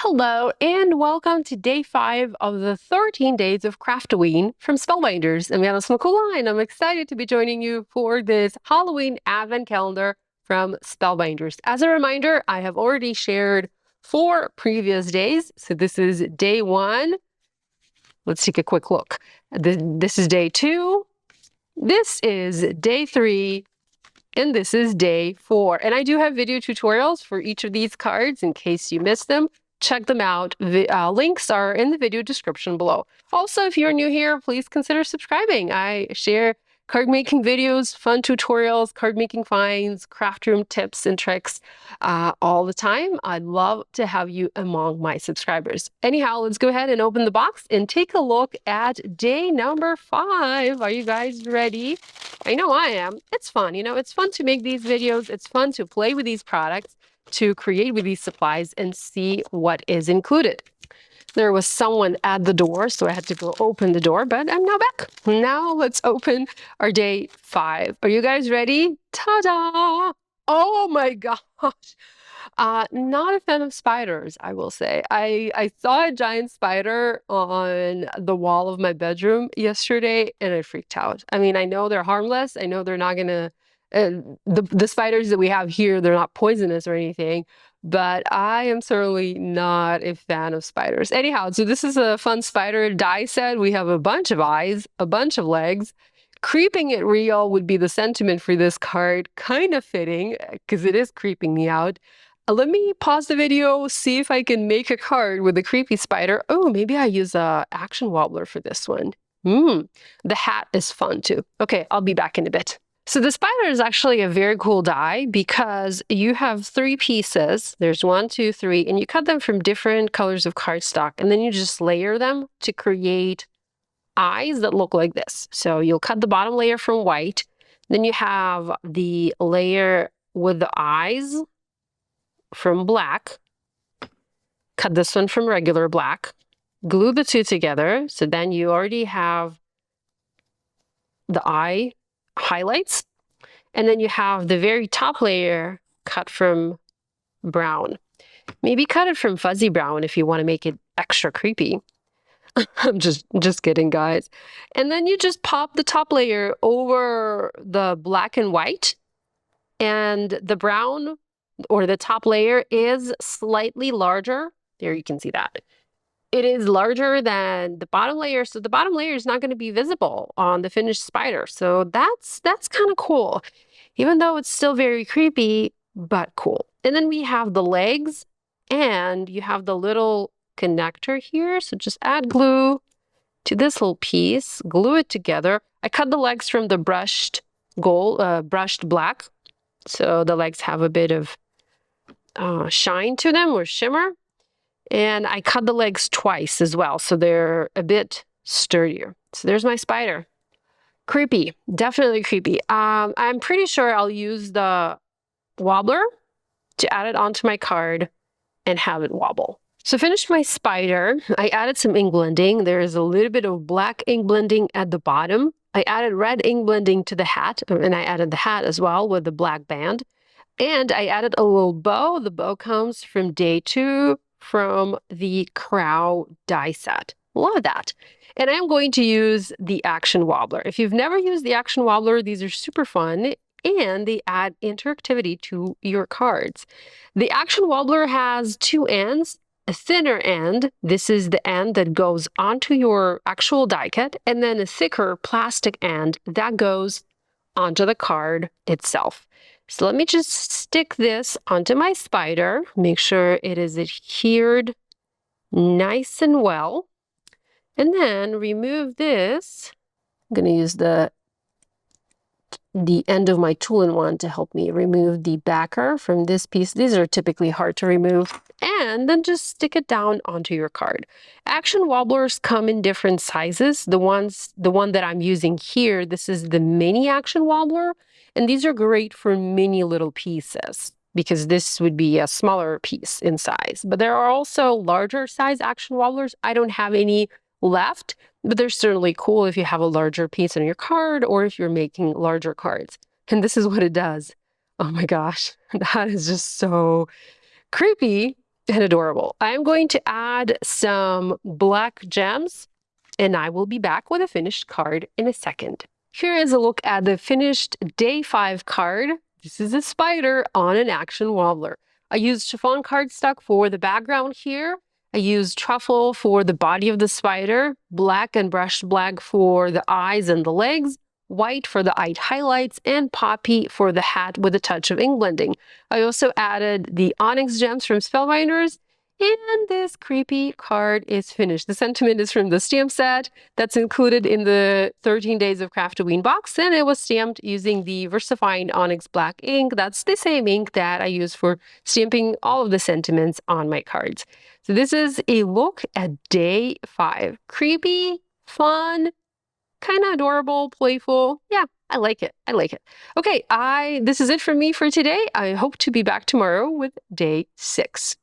Hello and welcome to day 5 of the 13 days of Craft-o-Ween from Spellbinders. I'm Yana Smakula and I'm excited to be joining you for this Halloween advent calendar from Spellbinders. As a reminder, I have already shared 4 previous days. So this is day 1. Let's take a quick look. This is day 2. This is day 3. And this is day 4. And I do have video tutorials for each of these cards in case you missed them. Check them out. The links are in the video description below. Also, if you're new here, please consider subscribing. I share card making videos, fun tutorials, card making finds, craft room tips and tricks all the time. I'd love to have you among my subscribers. Anyhow, let's go ahead and open the box and take a look at day number 5. Are you guys ready? I know I am. It's fun. It's fun to make these videos. It's fun to play with these products, to create with these supplies and see what is included. There was someone at the door, so I had to go open the door, but I'm now back. Now let's open our day 5. Are you guys ready? Ta-da! Oh my gosh. Not a fan of spiders, I will say. I saw a giant spider on the wall of my bedroom yesterday and I freaked out. I mean, I know they're harmless. I know they're not gonna, the spiders that we have here, they're not poisonous or anything, but I am certainly not a fan of spiders. Anyhow, so this is a fun spider die set. We have a bunch of eyes, a bunch of legs. Creeping it real would be the sentiment for this card. Kind of fitting, because it is creeping me out. Let me pause the video, see if I can make a card with a creepy spider. Oh, maybe I use a action wobbler for this one. The hat is fun too. Okay, I'll be back in a bit. So the spider is actually a very cool die because you have 3 pieces. There's 1, 2, 3, and you cut them from different colors of cardstock, and then you just layer them to create eyes that look like this. So you'll cut the bottom layer from white, then you have the layer with the eyes from black, cut this one from regular black, glue the 2 together, so then you already have the eye highlights, and then you have the very top layer cut from brown. Maybe cut it from fuzzy brown if you want to make it extra creepy. I'm just kidding, guys. And then you just pop the top layer over the black and white, and the brown or the top layer is slightly larger. There you can see that. It is larger than the bottom layer, so the bottom layer is not going to be visible on the finished spider. So that's kind of cool, even though it's still very creepy, but cool. And then we have the legs, and you have the little connector here. So just add glue to this little piece, glue it together. I cut the legs from the brushed black, so the legs have a bit of shine to them or shimmer. And I cut the legs twice as well, so they're a bit sturdier. So there's my spider. Creepy, definitely creepy. I'm pretty sure I'll use the wobbler to add it onto my card and have it wobble. So finished my spider. I added some ink blending. There's a little bit of black ink blending at the bottom. I added red ink blending to the hat, and I added the hat as well with the black band. And I added a little bow. The bow comes from day 2 from the Crow die set. Love that. And I'm going to use the action wobbler. If you've never used the action wobbler, these are super fun and they add interactivity to your cards. The action wobbler has 2 ends. A thinner end, this is the end that goes onto your actual die cut, and then a thicker plastic end that goes onto the card itself. So let me just stick this onto my spider, make sure it is adhered nice and well, and then remove this. I'm going to use the end of my tool-in-one to help me remove the backer from this piece. These are typically hard to remove. And then just stick it down onto your card. Action wobblers come in different sizes. The one that I'm using here, this is the mini action wobbler. And these are great for mini little pieces because this would be a smaller piece in size. But there are also larger size action wobblers. I don't have any left, but they're certainly cool if you have a larger piece on your card or if you're making larger cards. And this is what it does. Oh my gosh, that is just so creepy and adorable. I'm going to add some black gems, and I will be back with a finished card in a second. Here is a look at the finished day 5 card. This is a spider on an action wobbler. I used chiffon cardstock for the background here. I used truffle for the body of the spider, black and brushed black for the eyes and the legs, white for the eye highlights, and poppy for the hat with a touch of ink blending. I also added the onyx gems from Spellbinders, and this creepy card is finished. The sentiment is from the stamp set that's included in the 13 Days of Craft-o-Ween box, and it was stamped using the VersaFine Onyx Black ink. That's the same ink that I use for stamping all of the sentiments on my cards. So this is a look at day 5. Creepy, fun, kind of adorable, playful. Yeah, I like it. I like it. Okay, this is it from me for today. I hope to be back tomorrow with day 6.